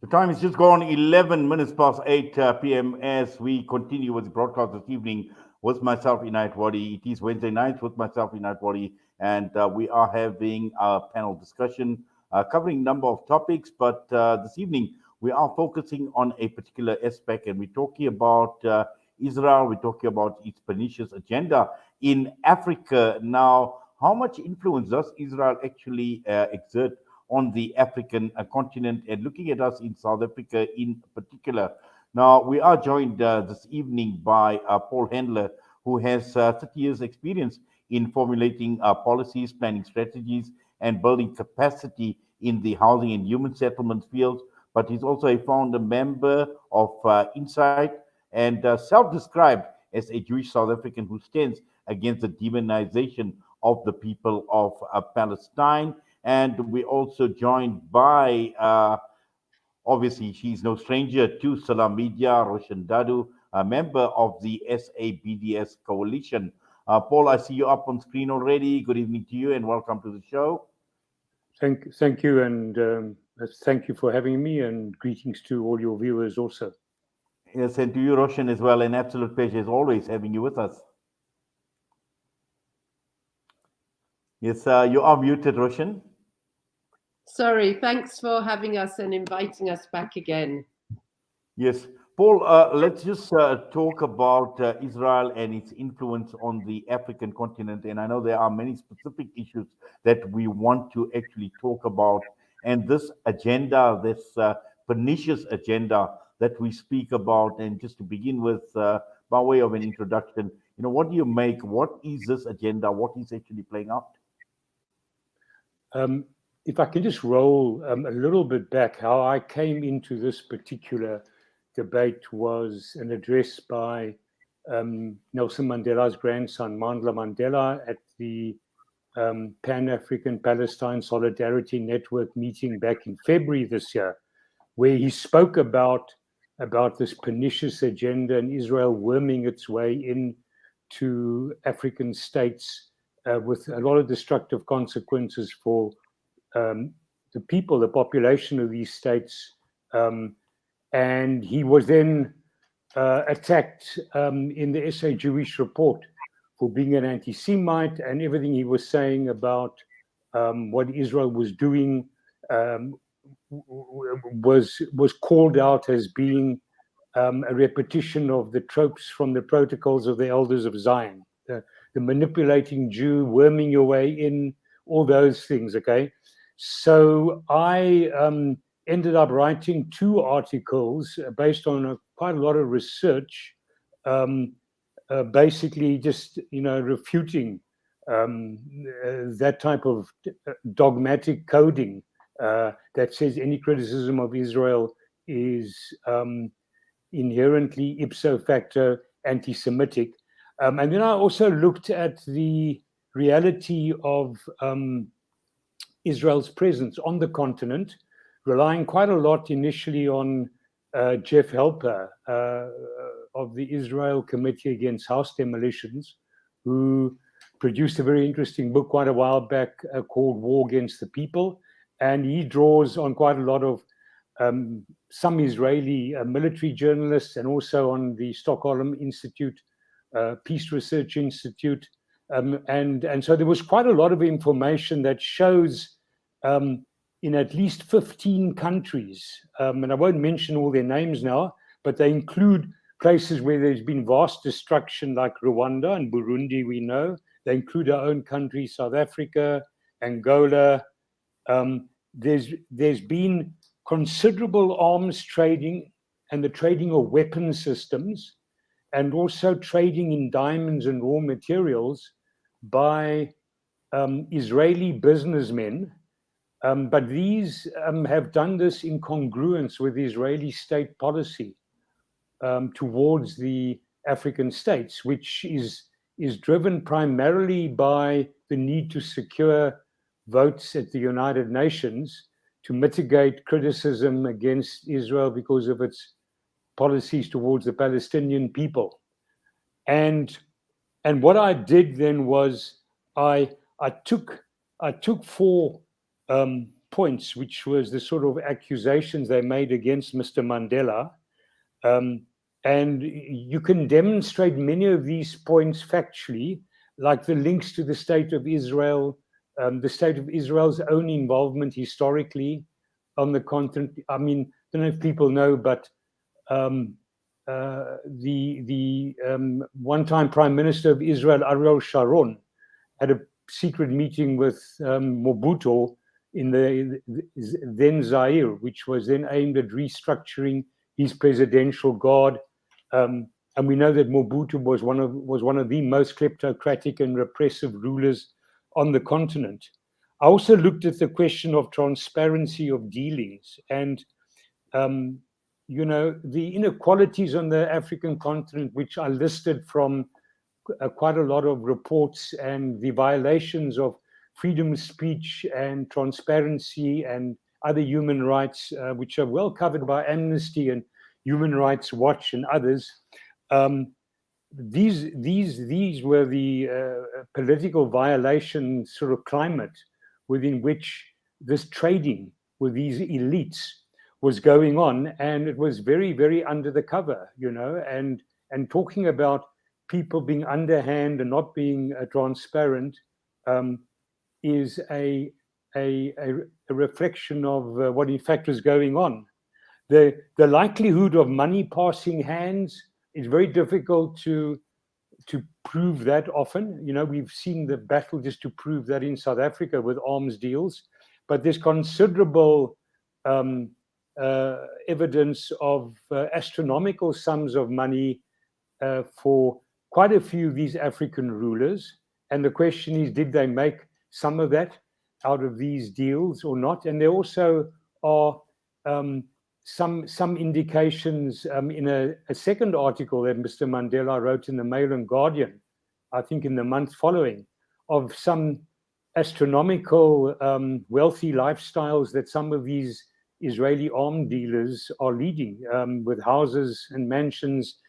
The time is just gone 11 minutes past 8 p.m. as we continue with the broadcast this evening with myself, Inayet Wadee. It is Wednesday night with myself, Inayet Wadee, and we are having a panel discussion covering a number of topics. But this evening, we are focusing on a particular aspect, and we're talking about Israel, we're talking about its pernicious agenda in Africa. Now, how much influence does Israel actually exert on the African continent, and looking at us in South Africa in particular? Now, we are joined this evening by Paul Hendler, who has 30 years' experience in formulating policies, planning strategies, and building capacity in the housing and human settlement fields. But he's also a founder member of Insight and self-described as a Jewish South African who stands against the demonization of the people of Palestine. And we're also joined by, obviously, she's no stranger to Salam Media, Roshan Dadu, a member of the SABDS coalition. Paul, I see you up on screen already. Good evening to you and welcome to the show. Thank you, and thank you for having me, and greetings to all your viewers also. Yes, and to you, Roshan, as well. An absolute pleasure, as always, having you with us. Yes, you are muted, Roshan. Sorry, thanks for having us and inviting us back again. Yes. Paul, let's just talk about Israel and its influence on the African continent. And I know there are many specific issues that we want to actually talk about. And this agenda, this pernicious agenda that we speak about, and just to begin with, by way of an introduction, what do you make? What is this agenda? What is actually playing out? If I can just roll a little bit back, how I came into this particular debate was an address by Nelson Mandela's grandson, Mandla Mandela, at the Pan-African Palestine Solidarity Network meeting back in February this year, where he spoke about this pernicious agenda and Israel worming its way into African states with a lot of destructive consequences for the people, the population of these states. And he was then attacked in the SA Jewish Report for being an anti-Semite, and everything he was saying about what Israel was doing was called out as being a repetition of the tropes from the protocols of the elders of Zion, the manipulating Jew, worming your way in, all those things, okay? So I ended up writing 2 articles based on quite a lot of research, basically just, refuting that type of dogmatic coding that says any criticism of Israel is inherently ipso facto anti-Semitic. And then I also looked at the reality of Israel's presence on the continent, relying quite a lot initially on Jeff Helper of the Israel Committee Against House Demolitions, who produced a very interesting book quite a while back called War Against the People. And he draws on quite a lot of some Israeli military journalists, and also on the Stockholm Institute, Peace Research Institute. And so there was quite a lot of information that shows in at least 15 countries, and I won't mention all their names now, but they include places where there's been vast destruction like Rwanda and Burundi, we know. They include our own country, South Africa, Angola. There's been considerable arms trading and the trading of weapon systems, and also trading in diamonds and raw materials by Israeli businessmen. But these have done this in congruence with Israeli state policy towards the African states, which is driven primarily by the need to secure votes at the United Nations to mitigate criticism against Israel because of its policies towards the Palestinian people. And what I did then was I took 4 points, which was the sort of accusations they made against Mr. Mandela. And you can demonstrate many of these points factually, like the links to the State of Israel, the State of Israel's own involvement historically on the continent. I mean, I don't know if people know, but the one-time Prime Minister of Israel, Ariel Sharon, had a secret meeting with Mobutu in the then Zaire, which was then aimed at restructuring his presidential guard. And we know that Mobutu was one of the most kleptocratic and repressive rulers on the continent. I also looked at the question of transparency of dealings, and you know, the inequalities on the African continent, which are listed from quite a lot of reports, and the violations of freedom of speech and transparency and other human rights, which are well covered by Amnesty and Human Rights Watch and others. These were the political violation sort of climate within which this trading with these elites was going on, and it was very, very under the cover, you know, and talking about people being underhand and not being transparent is a reflection of what in fact was going on. The likelihood of money passing hands is very difficult to prove that often. You know, we've seen the battle just to prove that in South Africa with arms deals, but there's considerable evidence of astronomical sums of money for quite a few of these African rulers. And the question is, did they make some of that out of these deals or not? And there also are some indications in a second article that Mr. Mandela wrote in the Mail and Guardian, I think in the month following, of some astronomical wealthy lifestyles that some of these Israeli arms dealers are leading, with houses and mansions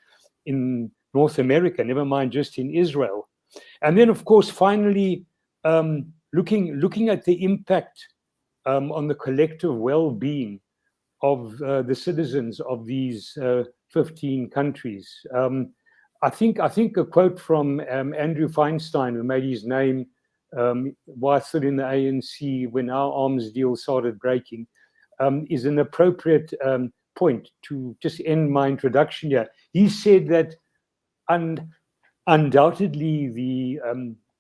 in North America, never mind just in Israel. And then, of course, finally, looking at the impact on the collective well-being of the citizens of these 15 countries. I think a quote from Andrew Feinstein, who made his name while still in the ANC when our arms deal started breaking, is an appropriate point to just end my introduction here. He said that undoubtedly the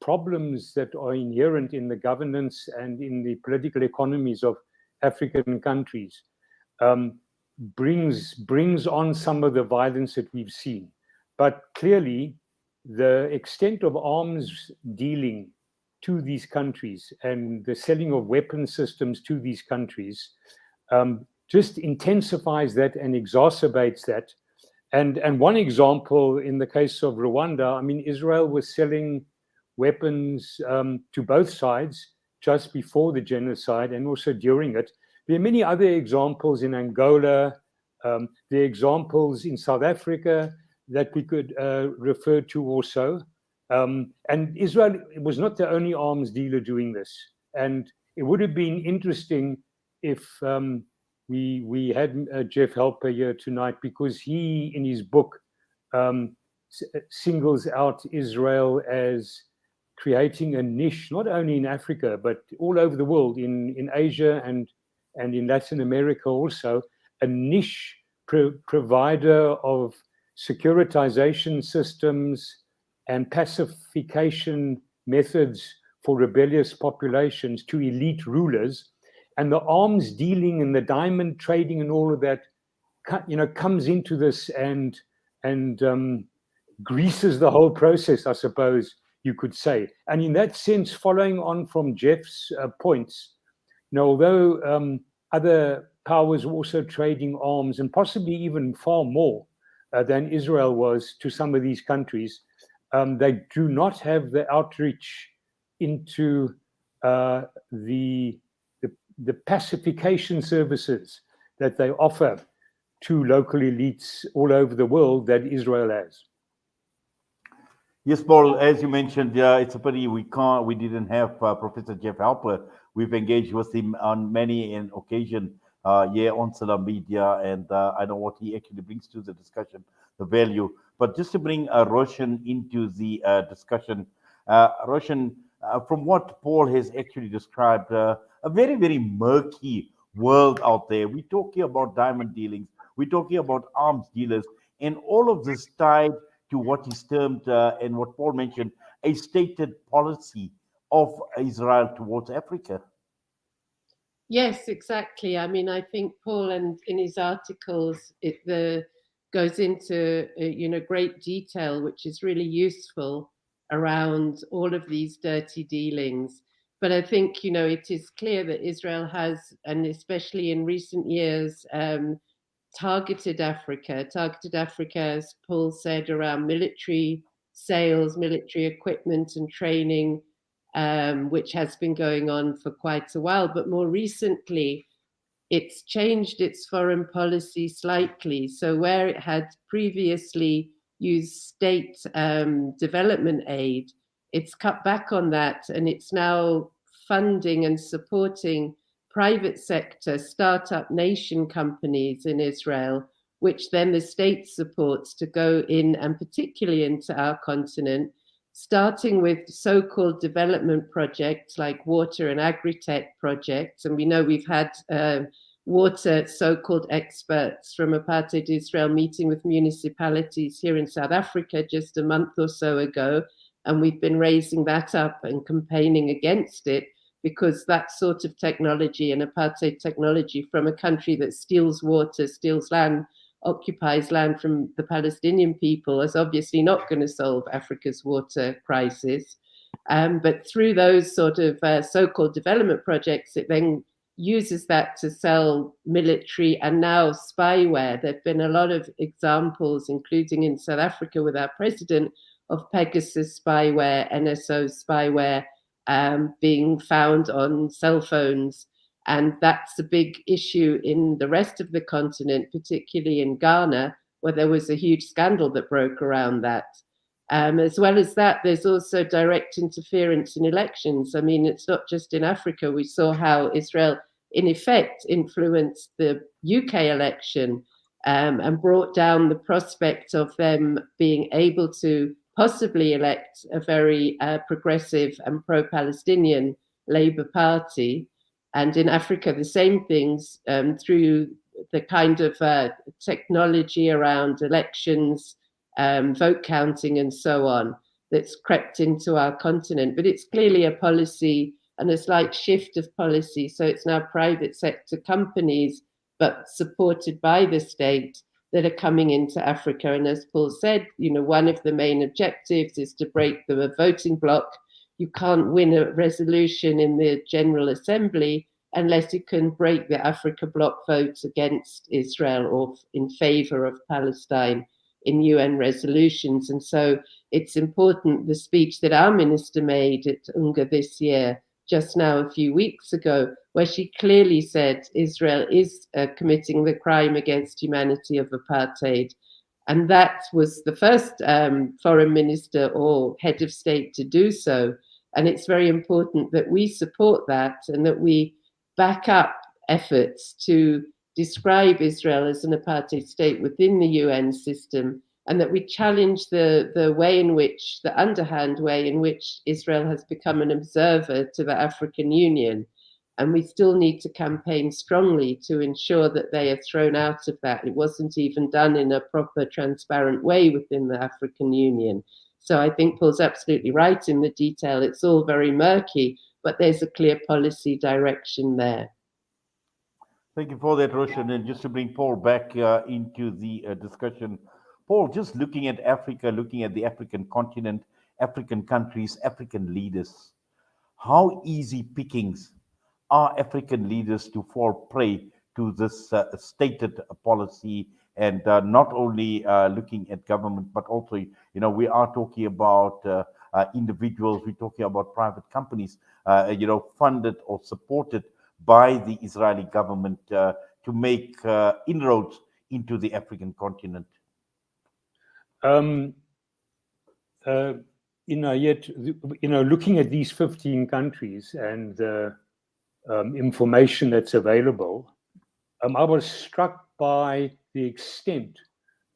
problems that are inherent in the governance and in the political economies of African countries brings on some of the violence that we've seen. But clearly, the extent of arms dealing to these countries and the selling of weapon systems to these countries just intensifies that and exacerbates that. And one example, in the case of Rwanda, I mean, Israel was selling weapons to both sides just before the genocide and also during it. There are many other examples in Angola. There are examples in South Africa that we could refer to also. And Israel was not the only arms dealer doing this. And it would have been interesting if we had Jeff Helper here tonight, because he, in his book, singles out Israel as creating a niche, not only in Africa, but all over the world, in Asia and in Latin America also, a niche provider of securitization systems and pacification methods for rebellious populations to elite rulers. And the arms dealing and the diamond trading and all of that, you know, comes into this and greases the whole process, I suppose you could say. And in that sense, following on from Jeff's points, you know, although other powers were also trading arms, and possibly even far more than Israel was to some of these countries, they do not have the outreach into the pacification services that they offer to local elites all over the world that Israel has. Yes, Paul, as you mentioned, it's a pity we didn't have Professor Jeff Halper We've engaged with him on many an occasion here on Salam Media, and I know what he actually brings to the discussion, the value. But just to bring Roshan into the discussion, Roshan, from what Paul has actually described, a very, very murky world out there. We're talking about diamond dealings, we're talking about arms dealers, and all of this tied to what is termed, and what Paul mentioned, a stated policy of Israel towards Africa. Yes, exactly. I mean, I think Paul, and in his articles, goes into great detail, which is really useful around all of these dirty dealings. But I think it is clear that Israel has, and especially in recent years, targeted Africa, as Paul said, around military sales, military equipment and training, which has been going on for quite a while. But more recently, it's changed its foreign policy slightly. So where it had previously used state development aid, it's cut back on that, and it's now funding and supporting private sector startup nation companies in Israel, which then the state supports to go in, and particularly into our continent, starting with so-called development projects like water and agri-tech projects. And we know we've had water so-called experts from apartheid Israel meeting with municipalities here in South Africa just a month or so ago. And we've been raising that up and campaigning against it, because that sort of technology and apartheid technology from a country that steals water, steals land, occupies land from the Palestinian people, is obviously not going to solve Africa's water crisis. But through those sort of so-called development projects, it then uses that to sell military and now spyware. There have been a lot of examples, including in South Africa with our president, of Pegasus spyware, NSO spyware, being found on cell phones. And that's a big issue in the rest of the continent, particularly in Ghana, where there was a huge scandal that broke around that. As well as that, there's also direct interference in elections. I mean, it's not just in Africa. We saw how Israel, in effect, influenced the UK election, and brought down the prospect of them being able to possibly elect a very progressive and pro-Palestinian Labour Party. And in Africa, the same things, through the kind of technology around elections, vote counting and so on, that's crept into our continent. But it's clearly a policy and a slight shift of policy. So it's now private sector companies, but supported by the state, that are coming into Africa. And as Paul said, one of the main objectives is to break the voting bloc. You can't win a resolution in the General Assembly unless you can break the Africa bloc votes against Israel or in favor of Palestine in UN resolutions. And so it's important, the speech that our minister made at UNGA this year, just now a few weeks ago, where she clearly said Israel is committing the crime against humanity of apartheid. And that was the first foreign minister or head of state to do so. And it's very important that we support that and that we back up efforts to describe Israel as an apartheid state within the UN system, and that we challenge the way in which, the underhand way in which Israel has become an observer to the African Union. And we still need to campaign strongly to ensure that they are thrown out of that. It wasn't even done in a proper, transparent way within the African Union. So I think Paul's absolutely right in the detail. It's all very murky, but there's a clear policy direction there. Thank you for that, Roshan. And just to bring Paul back into the discussion, Paul, just looking at Africa, looking at the African continent, African countries, African leaders, how easy pickings are African leaders to fall prey to this stated policy, and not only looking at government, but also, we are talking about individuals, we're talking about private companies, funded or supported by the Israeli government to make inroads into the African continent. Inayet, looking at these 15 countries and information that's available, I was struck by the extent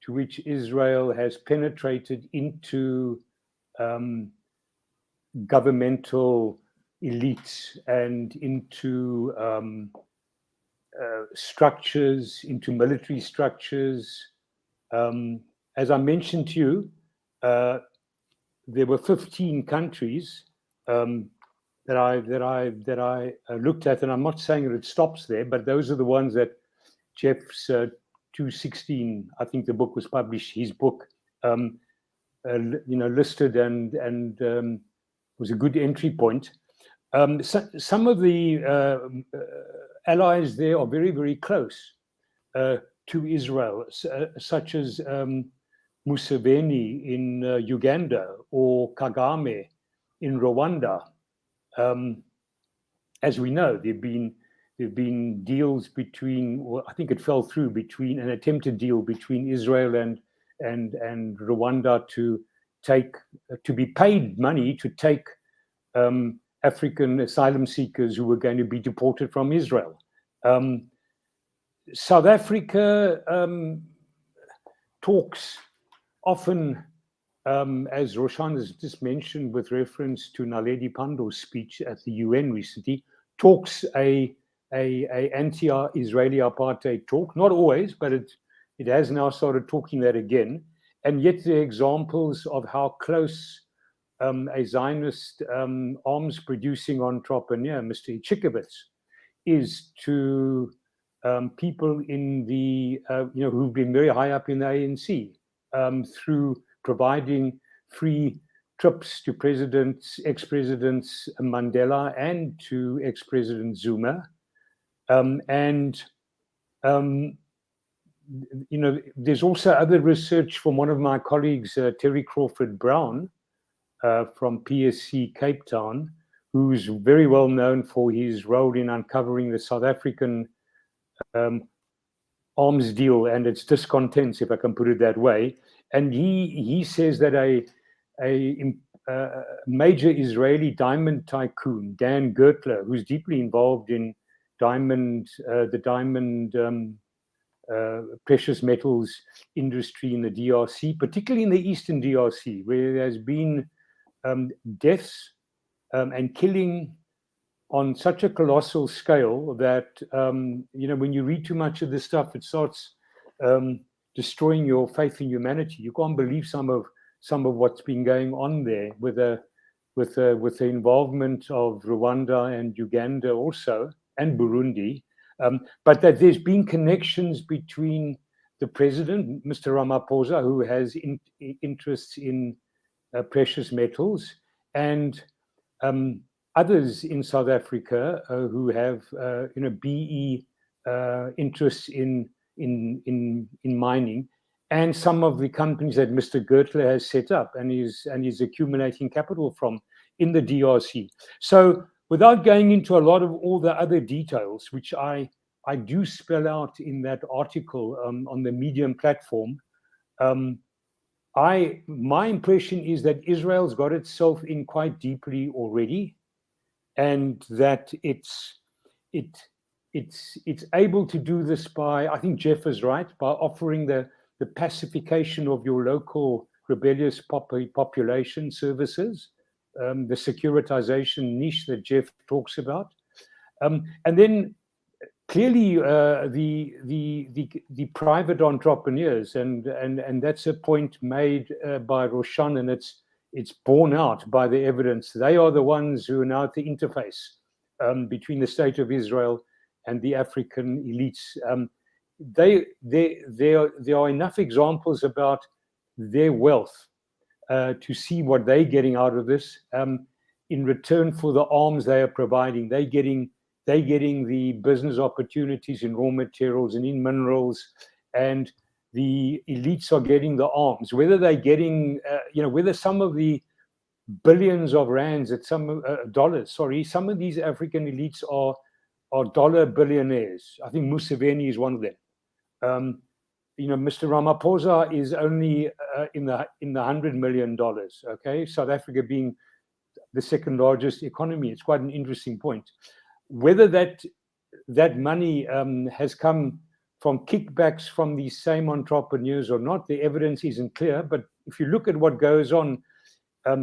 to which Israel has penetrated into governmental elites and into structures, into military structures. As I mentioned to you, there were 15 countries that I looked at, and I'm not saying that it stops there, but those are the ones that Jeff's 2016, I think the book was published, his book, listed and was a good entry point. Some of the allies there are very, very close to Israel, such as Museveni in Uganda or Kagame in Rwanda. As we know, there've been deals between, well, I think it fell through, between an attempted deal between Israel and Rwanda to be paid money to take African asylum seekers who were going to be deported from Israel. South Africa talks often, as Roshan has just mentioned with reference to Naledi Pandor's speech at the UN recently, talks a anti-Israeli apartheid talk. Not always, but it has now started talking that again. And yet there are examples of how close a Zionist arms-producing entrepreneur, Mr. Ichikowitz, is to people in the who've been very high up in the ANC through providing free trips to ex-presidents Mandela and to ex-president Zuma, there's also other research from one of my colleagues, Terry Crawford Brown, from PSC Cape Town, who's very well known for his role in uncovering the South African arms deal and its discontents, if I can put it that way. And he says that a major Israeli diamond tycoon, Dan Gertler, who's deeply involved in the diamond precious metals industry in the DRC, particularly in the eastern DRC, where there's been deaths and killing on such a colossal scale that when you read too much of this stuff, it starts destroying your faith in humanity. You can't believe some of what's been going on there with the involvement of Rwanda and Uganda also, and Burundi, but that there's been connections between the president, Mr. Ramaphosa, who has interests in precious metals, and others in South Africa who have BE interests in mining, and some of the companies that Mr. Gertler has set up and is accumulating capital from in the DRC. So without going into a lot of all the other details, which I do spell out in that article on the Medium platform, my impression is that Israel's got itself in quite deeply already, and that it's able to do this by, I think Jeff is right, by offering the pacification of your local rebellious population services, the securitization niche that Jeff talks about, and then clearly the private entrepreneurs, and that's a point made by Roshan, and it's borne out by the evidence. They are the ones who are now at the interface between the state of Israel and the African elites. There are enough examples about their wealth to see what they're getting out of this in return for the arms they are providing. They're getting the business opportunities in raw materials and in minerals, and the elites are getting the arms. Whether they're getting, whether some of the billions of rands at dollars, some of these African elites are dollar billionaires. I think Museveni is one of them. Mr. Ramaphosa is only in the $100 million. Okay, South Africa being the second largest economy. It's quite an interesting point. whether that money has come from kickbacks from these same entrepreneurs or not, the evidence isn't clear. But if you look at what goes on,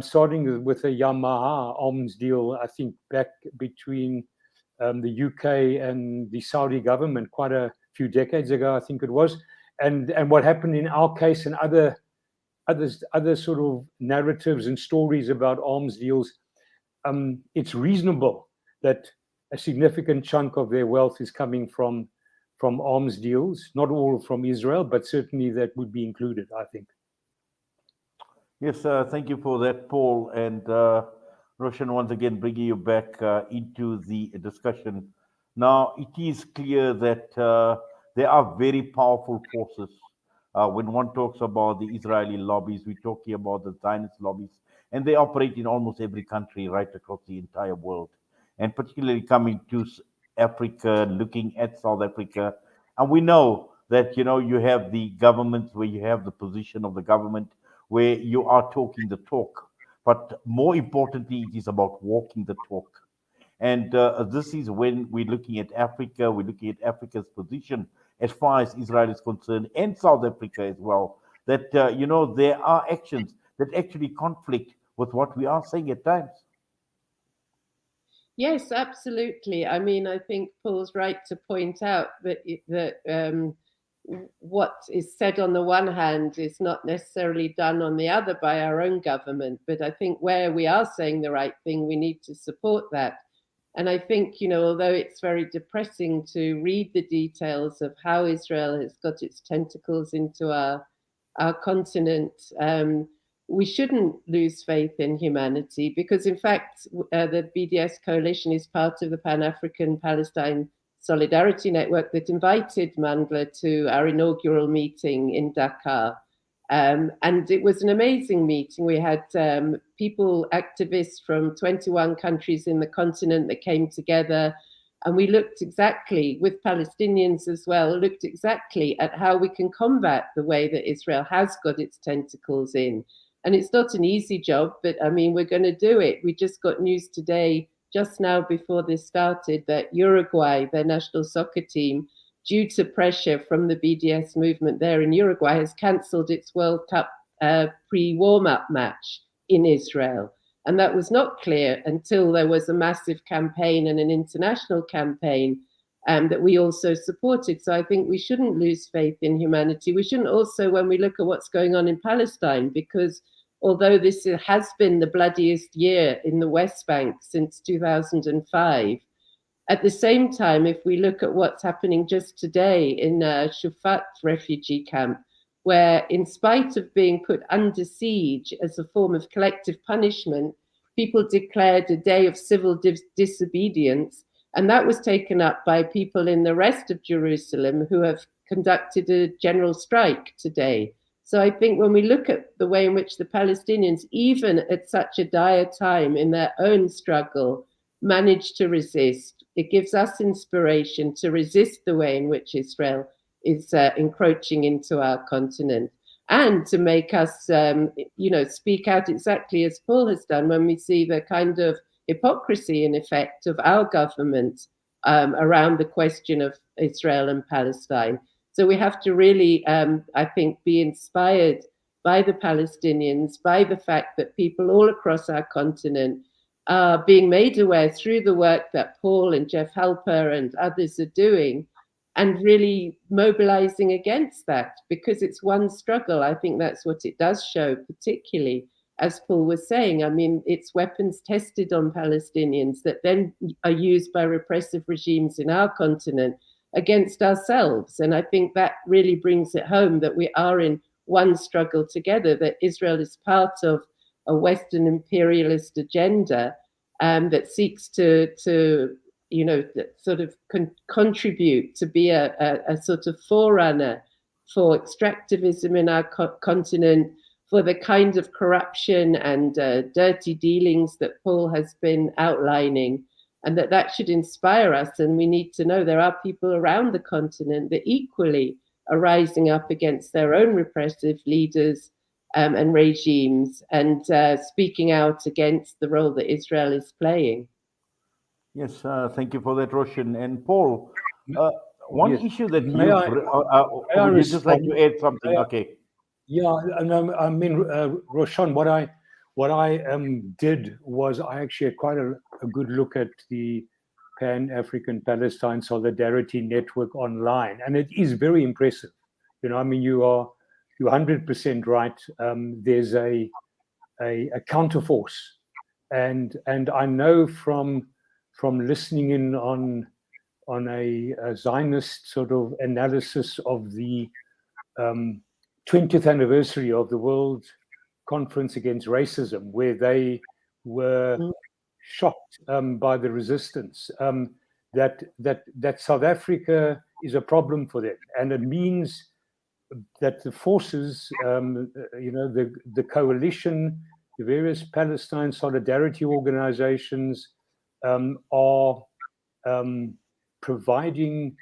starting with a Yamaha arms deal, I think back between the UK and the Saudi government quite a few decades ago, I think it was, and what happened in our case and other sort of narratives and stories about arms deals, it's reasonable that a significant chunk of their wealth is coming from arms deals, not all from Israel, but certainly that would be included, I think. Yes, thank you for that, Paul. And Roshan, once again, bringing you back into the discussion. Now, it is clear that there are very powerful forces. When one talks about the Israeli lobbies, we're talking about the Zionist lobbies, and they operate in almost every country right across the entire world. And particularly coming to Africa, looking at South Africa. And we know that, you have the governments where you have the position of the government, where you are talking the talk. But more importantly, it is about walking the talk. And this is when we're looking at Africa, we're looking at Africa's position as far as Israel is concerned, and South Africa as well, that, there are actions that actually conflict with what we are saying at times. Yes, absolutely. I mean, I think Paul's right to point out that what is said on the one hand is not necessarily done on the other by our own government. But I think where we are saying the right thing, we need to support that. And I think, although it's very depressing to read the details of how Israel has got its tentacles into our continent, we shouldn't lose faith in humanity, because in fact, the BDS coalition is part of the Pan-African Palestine Solidarity Network that invited Mandla to our inaugural meeting in Dakar. And it was an amazing meeting. We had people, activists from 21 countries in the continent that came together. And we looked exactly, with Palestinians as well, looked exactly at how we can combat the way that Israel has got its tentacles in. And it's not an easy job, but I mean, we're going to do it. We just got news today, just now before this started, that Uruguay, their national soccer team, due to pressure from the BDS movement there in Uruguay, has cancelled its World Cup pre-warm-up match in Israel. And that was not clear until there was a massive campaign and an international campaign that we also supported. So I think we shouldn't lose faith in humanity. We shouldn't also, when we look at what's going on in Palestine, because although this has been the bloodiest year in the West Bank since 2005, at the same time, if we look at what's happening just today in Shufat refugee camp, where in spite of being put under siege as a form of collective punishment, people declared a day of civil disobedience, and that was taken up by people in the rest of Jerusalem who have conducted a general strike today. So I think when we look at the way in which the Palestinians, even at such a dire time in their own struggle, managed to resist, it gives us inspiration to resist the way in which Israel is encroaching into our continent, and to make us, speak out exactly as Paul has done when we see the kind of hypocrisy, in effect, of our government around the question of Israel and Palestine. So we have to really, I think, be inspired by the Palestinians, by the fact that people all across our continent are being made aware through the work that Paul and Jeff Halper and others are doing, and really mobilizing against that, because it's one struggle. I think that's what it does show, particularly, as Paul was saying. I mean, it's weapons tested on Palestinians that then are used by repressive regimes in our continent against ourselves. And I think that really brings it home that we are in one struggle together, that Israel is part of a Western imperialist agenda that seeks to sort of contribute to be a sort of forerunner for extractivism in our continent, for the kind of corruption and dirty dealings that Paul has been outlining, and that should inspire us. And we need to know there are people around the continent that equally are rising up against their own repressive leaders and regimes, and speaking out against the role that Israel is playing. Yes, thank you for that, Roshan. And Paul, one Yes. issue that May you've, I, may I would you just like respond? to add something? May I- Okay. Yeah, and I mean, Roshan, what I did was I actually had quite a good look at the Pan-African Palestine Solidarity Network online, and it is very impressive. You know, I mean, you're 100% right. There's a counterforce, and I know from listening in on a Zionist sort of analysis of the 20th anniversary of the World Conference Against Racism, where they were Mm. shocked by the resistance, that South Africa is a problem for them, and it means that the forces, the coalition, the various Palestine solidarity organizations, are providing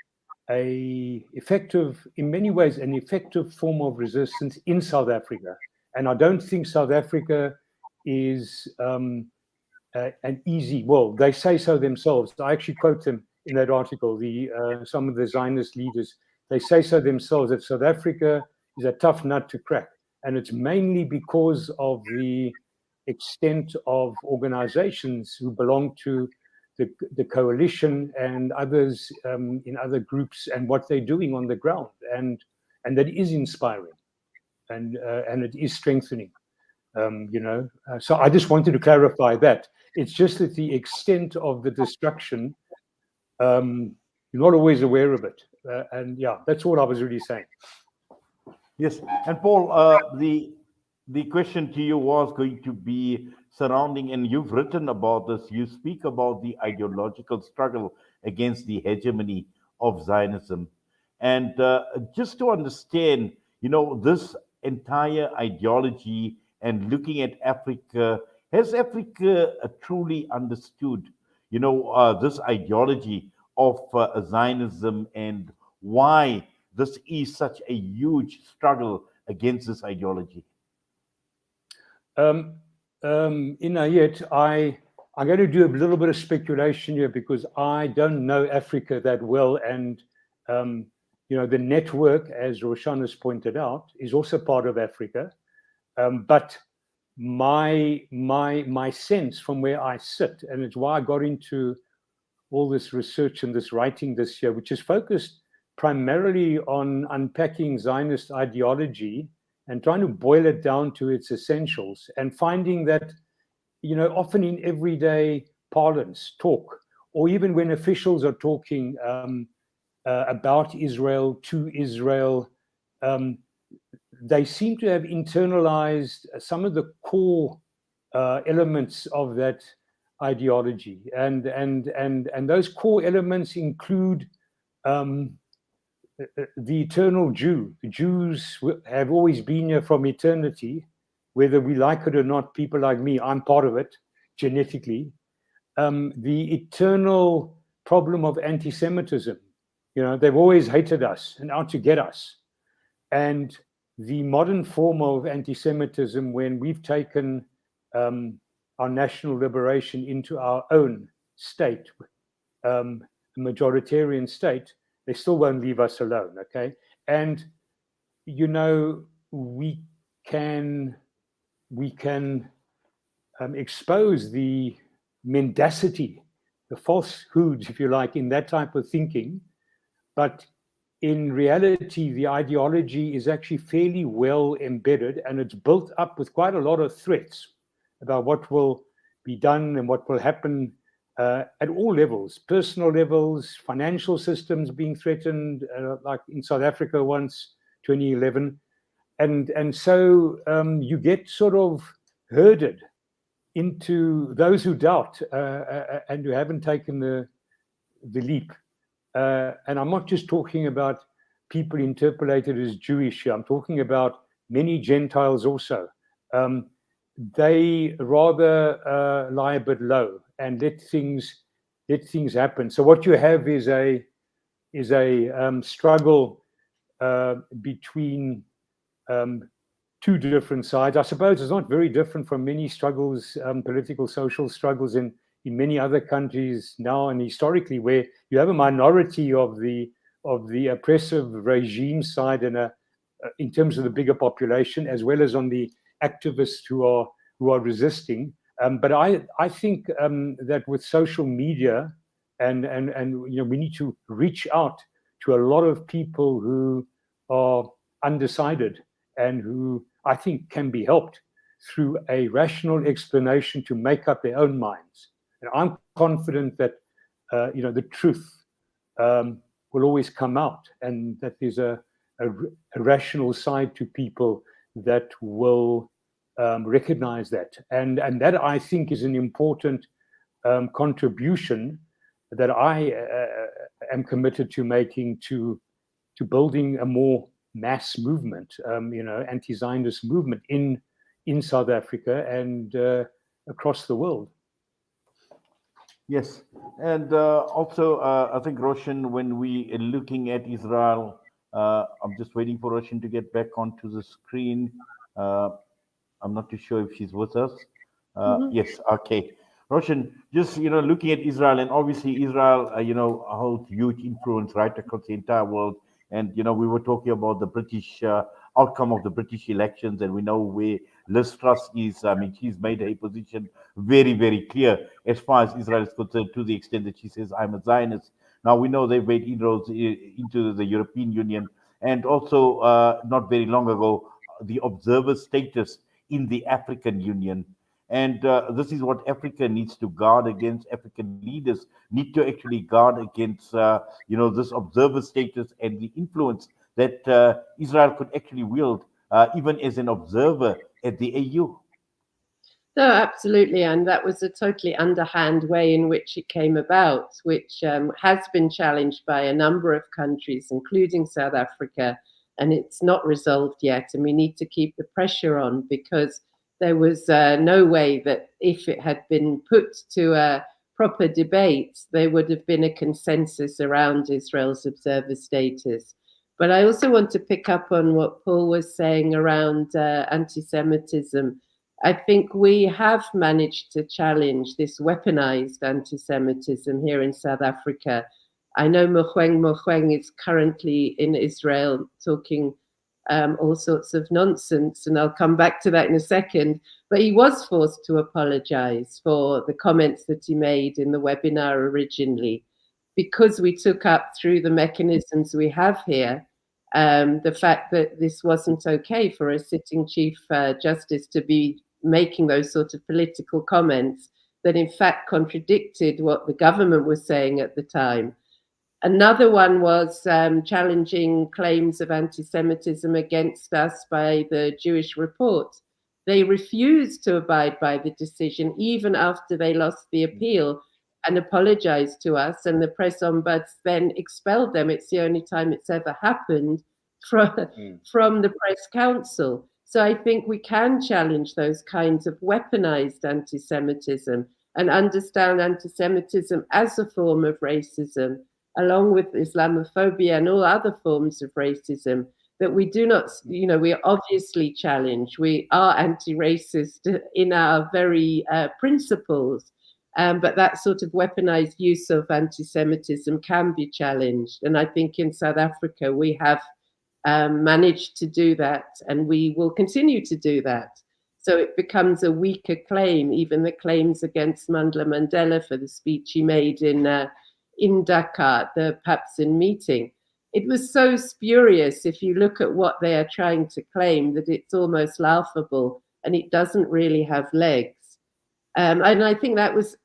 in many ways, an effective form of resistance in South Africa. And I don't think South Africa is an easy. Well, they say so themselves. I actually quote them in that article. Some of the Zionist leaders, they say so themselves, that South Africa is a tough nut to crack, and it's mainly because of the extent of organizations who belong to the coalition and others in other groups, and what they're doing on the ground, and that is inspiring, and it is strengthening. So I just wanted to clarify that. It's just that the extent of the destruction, you're not always aware of it, and yeah, that's all I was really saying. Yes, and Paul, the question to you was going to be surrounding, and you've written about this. You speak about the ideological struggle against the hegemony of Zionism, and just to understand, this entire ideology and looking at Africa, has Africa truly understood, this ideology of Zionism, and why this is such a huge struggle against this ideology? Inayet, I'm going to do a little bit of speculation here because I don't know Africa that well, and the network, as Roshan has pointed out, is also part of Africa. But my sense from where I sit, and it's why I got into all this research and this writing this year, which is focused primarily on unpacking Zionist ideology and trying to boil it down to its essentials, and finding that, often in everyday parlance talk, or even when officials are talking about Israel, to Israel, they seem to have internalized some of the core elements of that ideology, and those core elements include the eternal Jew. The Jews have always been here from eternity, whether we like it or not. People like me, I'm part of it genetically. The eternal problem of anti-Semitism. They've always hated us and out to get us. And the modern form of anti-Semitism, when we've taken our national liberation into our own state, a majoritarian state, they still won't leave us alone, okay? And, we can expose the mendacity, the falsehoods, if you like, in that type of thinking. But in reality, the ideology is actually fairly well embedded, and it's built up with quite a lot of threats about what will be done and what will happen at all levels, personal levels, financial systems being threatened, like in South Africa once, 2011. And so you get sort of herded into those who doubt and who haven't taken the leap. And I'm not just talking about people interpolated as Jewish here. I'm talking about many Gentiles also. They rather lie a bit low and let things happen. So what you have is a struggle between two different sides. I suppose it's not very different from many struggles, political, social struggles in in many other countries now and historically, where you have a minority of the oppressive regime side and in terms of the bigger population, as well as on the activists who are resisting. But I think that with social media and we need to reach out to a lot of people who are undecided and who I think can be helped through a rational explanation to make up their own minds. And I'm confident that the truth will always come out, and that there's a rational side to people that will recognize that. And that, I think, is an important contribution that I am committed to making to building a more mass movement, anti-Zionist movement in South Africa and across the world. Yes, and also I think Roshan, when we are looking at Israel, I'm just waiting for Roshan to get back onto the screen. I'm not too sure if she's with us. Yes, okay. Roshan, just looking at Israel, and obviously Israel, holds huge influence right across the entire world. And we were talking about the British outcome of the British elections, and we know where Liz Truss is. I mean, she's made her position very, very clear as far as Israel is concerned, to the extent that she says, "I'm a Zionist." Now we know they've made inroads into the European Union, and also not very long ago, the observer status in the African Union. And this is what Africa needs to guard against. African leaders need to actually guard against, this observer status and the influence that Israel could actually wield, even as an observer at the AU. No, absolutely. And that was a totally underhand way in which it came about, which has been challenged by a number of countries, including South Africa. And it's not resolved yet. And we need to keep the pressure on, because there was no way that if it had been put to a proper debate, there would have been a consensus around Israel's observer status. But I also want to pick up on what Paul was saying around anti-Semitism. I think we have managed to challenge this weaponized anti-Semitism here in South Africa. I know Mogoeng is currently in Israel talking all sorts of nonsense, and I'll come back to that in a second. But he was forced to apologize for the comments that he made in the webinar originally, because we took up through the mechanisms we have here the fact that this wasn't okay for a sitting Chief Justice to be making those sort of political comments that in fact contradicted what the government was saying at the time. Another one was challenging claims of anti-Semitism against us by the Jewish Report. They refused to abide by the decision even after they lost the appeal and apologized to us, and the press ombuds then expelled them. It's the only time it's ever happened from the press council. So I think we can challenge those kinds of weaponized anti-Semitism and understand anti-Semitism as a form of racism, along with Islamophobia and all other forms of racism, that we do not, we are obviously challenged. We are anti-racist in our very principles, but that sort of weaponized use of anti-Semitism can be challenged. And I think in South Africa, we have managed to do that, and we will continue to do that. So it becomes a weaker claim, even the claims against Mandla Mandela for the speech he made in Dakar, the Papson meeting. It was so spurious, if you look at what they are trying to claim, that it's almost laughable, and it doesn't really have legs. And I think that was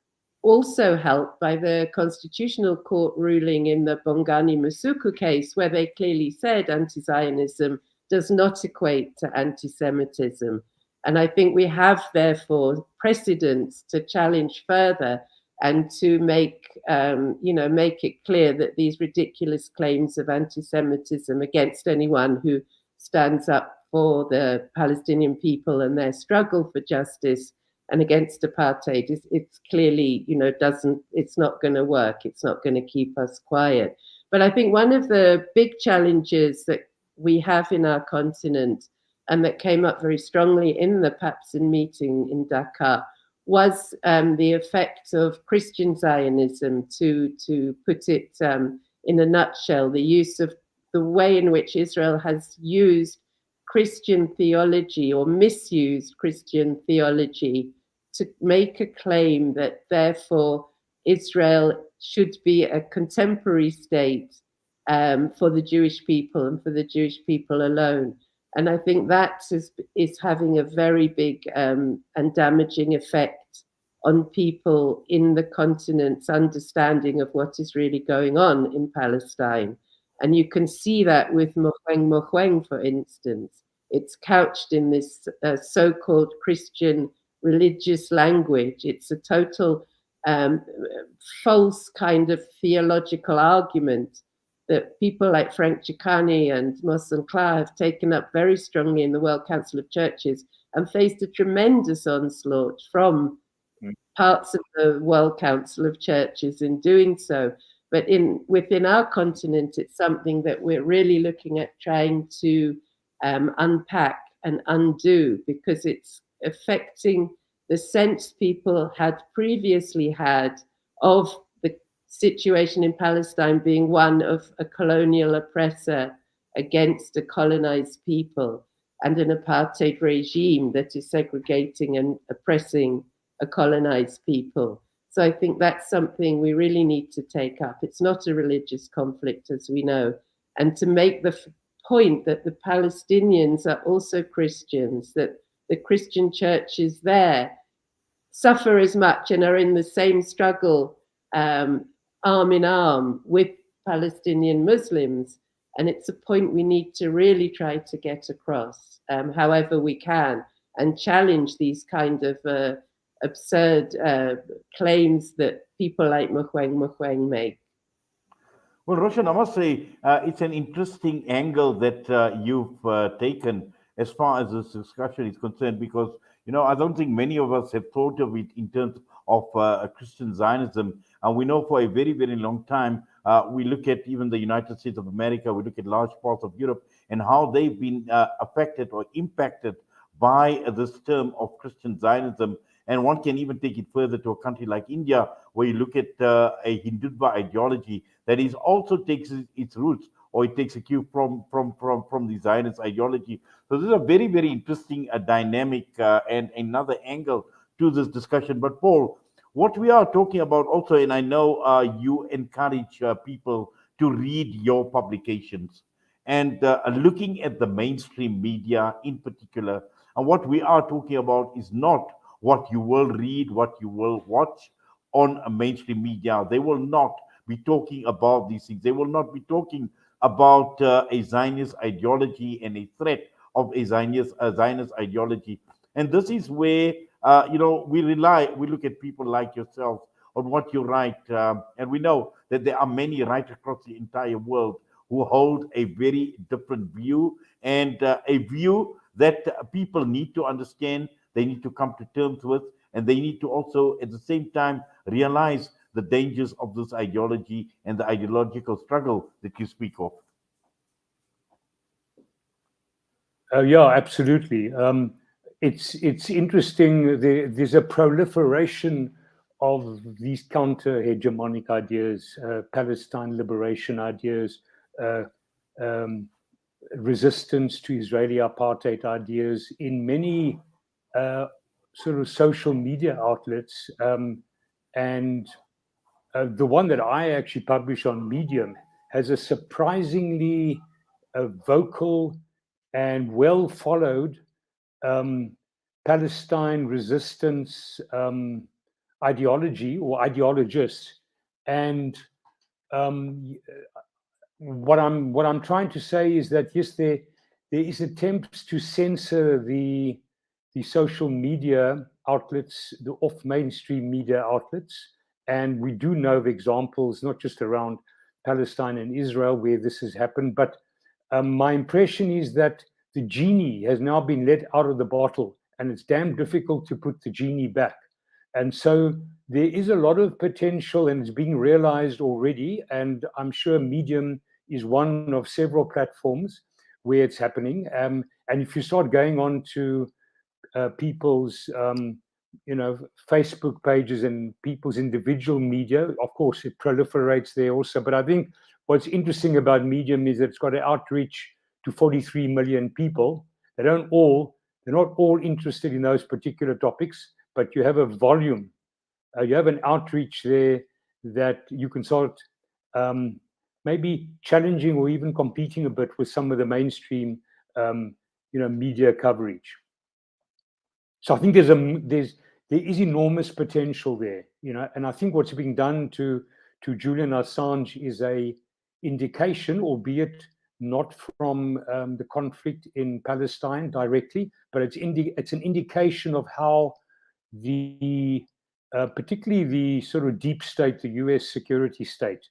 also helped by the Constitutional Court ruling in the Bongani Masuku case, where they clearly said anti-Zionism does not equate to anti-Semitism. And I think we have, therefore, precedents to challenge further and to make it clear that these ridiculous claims of anti-Semitism against anyone who stands up for the Palestinian people and their struggle for justice and against apartheid, it's clearly, it's not going to work. It's not going to keep us quiet. But I think one of the big challenges that we have in our continent, and that came up very strongly in the Papson meeting in Dakar, was the effect of Christian Zionism, to put it in a nutshell, the use of the way in which Israel has used Christian theology or misused Christian theology to make a claim that therefore Israel should be a contemporary state for the Jewish people and for the Jewish people alone. And I think that is having a very big and damaging effect on people in the continent's understanding of what is really going on in Palestine. And you can see that with Mohueng Mohueng, for instance. It's couched in this so-called Christian religious language. It's a total false kind of theological argument that people like Frank Chikani and Mohsen Kla have taken up very strongly in the World Council of Churches and faced a tremendous onslaught from parts of the World Council of Churches in doing so. But within our continent, it's something that we're really looking at trying to unpack and undo, because it's affecting the sense people had previously had of the situation in Palestine being one of a colonial oppressor against a colonized people and an apartheid regime that is segregating and oppressing a colonized people. So I think that's something we really need to take up. It's not a religious conflict, as we know, and to make the point that the Palestinians are also Christians, that the Christian churches there suffer as much and are in the same struggle arm in arm with Palestinian Muslims. And it's a point we need to really try to get across however we can, and challenge these kind of absurd claims that people like Mohueng Mohueng make. Well, Roshan, I must say it's an interesting angle that you've taken as far as this discussion is concerned, because, you know, I don't think many of us have thought of it in terms of Christian Zionism. And we know for a very, very long time, we look at even the United States of America, we look at large parts of Europe and how they've been affected or impacted by this term of Christian Zionism. And one can even take it further to a country like India, where you look at a Hindutva ideology that is also takes its roots, or it takes a cue from the Zionist ideology. So this is a very, very interesting dynamic and another angle to this discussion. But Paul, what we are talking about also, and I know you encourage people to read your publications, and looking at the mainstream media in particular, and what we are talking about is not what you will read, what you will watch on a mainstream media. They will not be talking about these things. They will not be talking about a Zionist ideology and a threat of a Zionist ideology. And this is where, we look at people like yourself on what you write. And we know that there are many right across the entire world who hold a very different view, and a view that people need to understand, they need to come to terms with, and they need to also at the same time realize the dangers of this ideology and the ideological struggle that you speak of. Yeah, absolutely. It's interesting. There's a proliferation of these counter-hegemonic ideas, Palestine liberation ideas, resistance to Israeli apartheid ideas in many sort of social media outlets. And the one that I actually publish on Medium has a surprisingly vocal and well followed Palestine resistance ideology or ideologists. And what I'm trying to say is that yes, there is attempts to censor the social media outlets, the off mainstream media outlets, and we do know of examples not just around Palestine and Israel where this has happened, but my impression is that the genie has now been let out of the bottle, and it's damn difficult to put the genie back. And so there is a lot of potential, and it's being realized already. And I'm sure Medium is one of several platforms where it's happening. And if you start going on to people's Facebook pages and people's individual media. Of course, it proliferates there also. But I think what's interesting about Medium is that it's got an outreach to 43 million people. They're not all interested in those particular topics, but you have a volume. You have an outreach there that you can start maybe challenging or even competing a bit with some of the mainstream media coverage. So I think there is enormous potential there, and I think what's being done to Julian Assange is a indication, albeit not from the conflict in Palestine directly, but it's an indication of how particularly the sort of deep state, the US security state,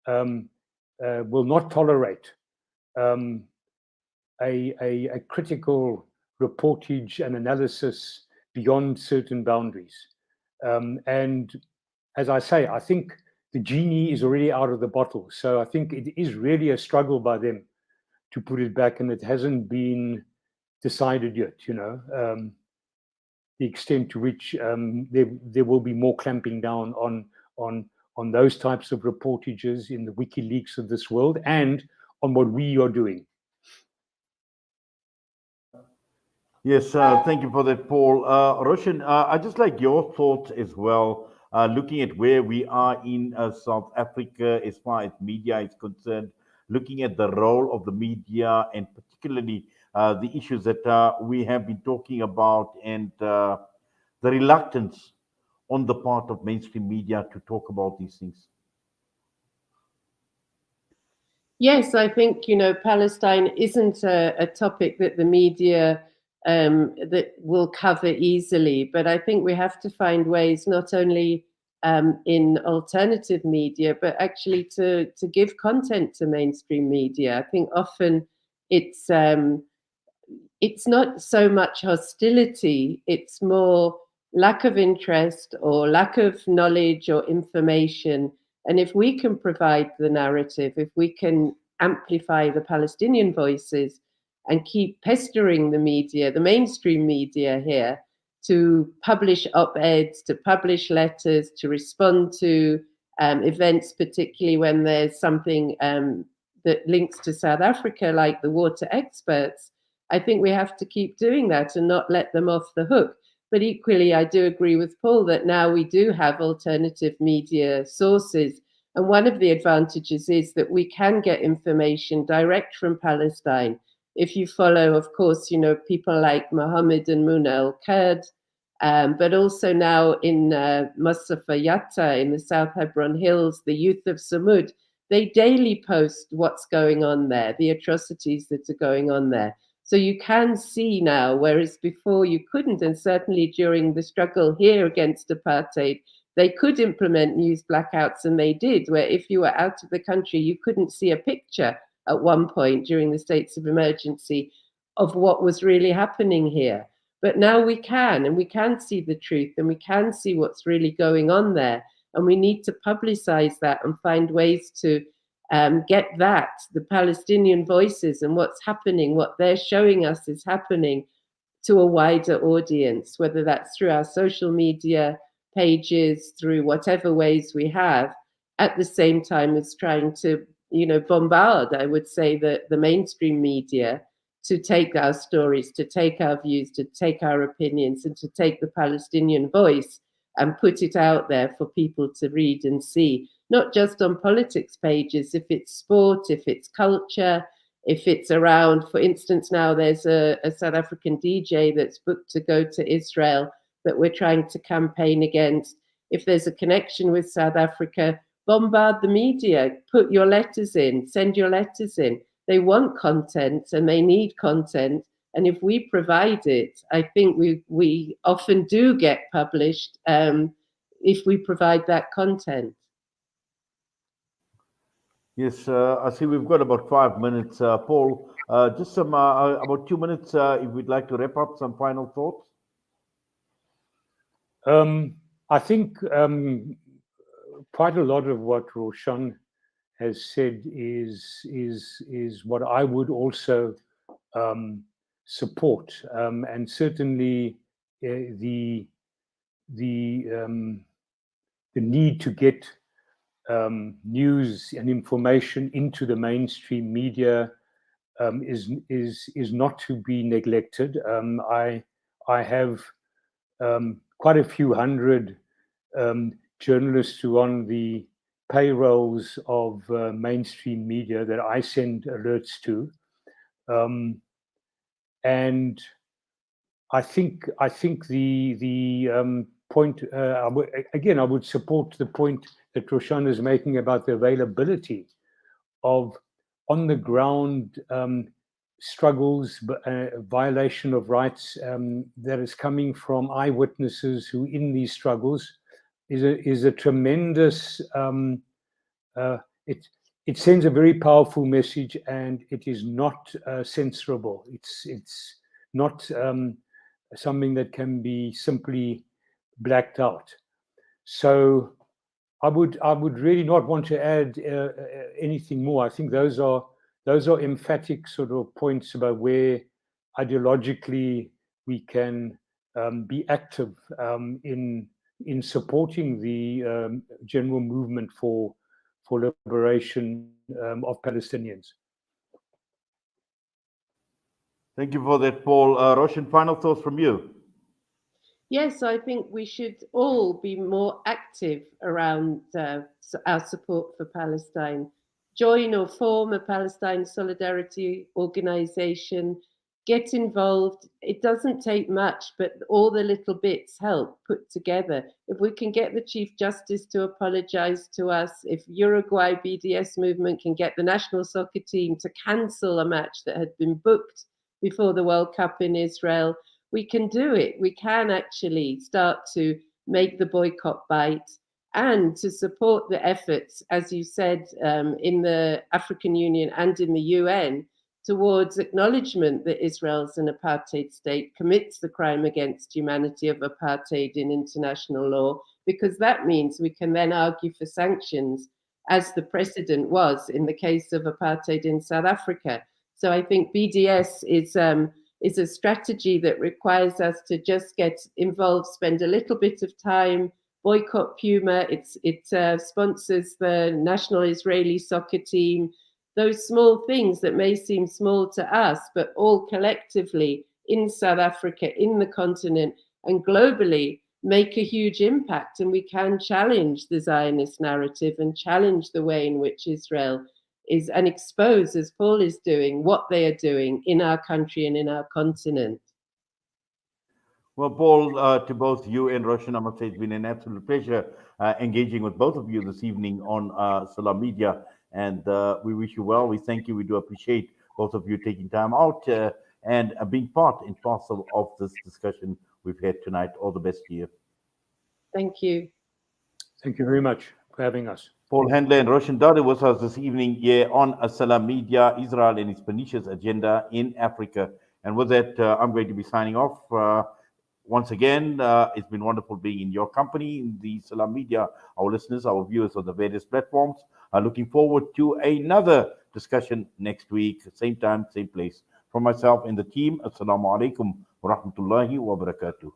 will not tolerate a critical reportage and analysis beyond certain boundaries. And as I say, I think the genie is already out of the bottle. So I think it is really a struggle by them to put it back, and it hasn't been decided yet, the extent to which there will be more clamping down on those types of reportages in the WikiLeaks of this world and on what we are doing. Yes, thank you for that, Paul. Roshan, I'd just like your thoughts as well, looking at where we are in South Africa as far as media is concerned, looking at the role of the media and particularly the issues that we have been talking about and the reluctance on the part of mainstream media to talk about these things. Yes, I think, Palestine isn't a topic that the media that will cover easily, but I think we have to find ways not only in alternative media, but actually to give content to mainstream media. I think often it's not so much hostility, it's more lack of interest or lack of knowledge or information. And if we can provide the narrative, if we can amplify the Palestinian voices and keep pestering the media, the mainstream media here, to publish op-eds, to publish letters, to respond to events, particularly when there's something that links to South Africa, like the water experts, I think we have to keep doing that and not let them off the hook. But equally, I do agree with Paul that now we do have alternative media sources. And one of the advantages is that we can get information direct from Palestine. If you follow, of course, people like Mohammed and Muna El-Kurd, but also now in Mustafa Yatta in the South Hebron Hills, the youth of Samud, they daily post what's going on there, the atrocities that are going on there. So you can see now, whereas before you couldn't, and certainly during the struggle here against apartheid, they could implement news blackouts, and they did, where if you were out of the country, you couldn't see a picture at one point during the states of emergency of what was really happening here. But now we can, and we can see the truth, and we can see what's really going on there. And we need to publicize that and find ways to get that, the Palestinian voices and what's happening, what they're showing us is happening, to a wider audience, whether that's through our social media pages, through whatever ways we have, at the same time as trying to, bombard, I would say, the mainstream media to take our stories, to take our views, to take our opinions, and to take the Palestinian voice and put it out there for people to read and see, not just on politics pages, if it's sport, if it's culture, if it's around, for instance, now there's a South African DJ that's booked to go to Israel that we're trying to campaign against. If there's a connection with South Africa, bombard the media, put your letters in, send your letters in. They want content and they need content. And if we provide it, I think we often do get published if we provide that content. Yes, I see we've got about 5 minutes. Paul, just some about 2 minutes if we'd like to wrap up, some final thoughts. I think quite a lot of what Roshan has said is what I would also support, and certainly the need to get news and information into the mainstream media is not to be neglected. I have quite a few hundred journalists who are on the payrolls of mainstream media that I send alerts to, and I think the point again, I would support the point that Roshan is making about the availability of on the ground struggles, violation of rights that is coming from eyewitnesses who in these struggles is a tremendous. It sends a very powerful message, and it is not censorable. It's not something that can be simply blacked out. So I would really not want to add anything more. I think those are emphatic sort of points about where ideologically we can be active in supporting the general movement for liberation of Palestinians. Thank you for that, Paul. Roshan, final thoughts from you. Yes, I think we should all be more active around our support for Palestine. Join or form a Palestine Solidarity organization. Get involved. It doesn't take much, but all the little bits help put together. If we can get the Chief Justice to apologize to us, if Uruguay BDS movement can get the national soccer team to cancel a match that had been booked before the World Cup in Israel, we can do it. We can actually start to make the boycott bite and to support the efforts, as you said, in the African Union and in the UN, towards acknowledgement that Israel's an apartheid state, commits the crime against humanity of apartheid in international law, because that means we can then argue for sanctions, as the precedent was in the case of apartheid in South Africa. So I think BDS is a strategy that requires us to just get involved, spend a little bit of time, boycott Puma. It sponsors the national Israeli soccer team. Those small things that may seem small to us, but all collectively in South Africa, in the continent, and globally make a huge impact. And we can challenge the Zionist narrative and challenge the way in which Israel is, and expose, as Paul is doing, what they are doing in our country and in our continent. Well, Paul, to both you and Roshan, I must say it's been an absolute pleasure engaging with both of you this evening on Salam Media. And we wish you well. We thank you. We do appreciate both of you taking time out and being part and parcel of this discussion we've had tonight. All the best to you. Thank you. Thank you very much for having us. Paul Hendler and Roshan Wadee with us this evening here on Salam Media, Israel and its pernicious agenda in Africa. And with that, I'm going to be signing off. Once again, it's been wonderful being in your company, in the Salam Media, our listeners, our viewers on the various platforms. Looking forward to another discussion next week, same time, same place. From myself and the team, Assalamu alaikum wa rahmatullahi wa barakatuh.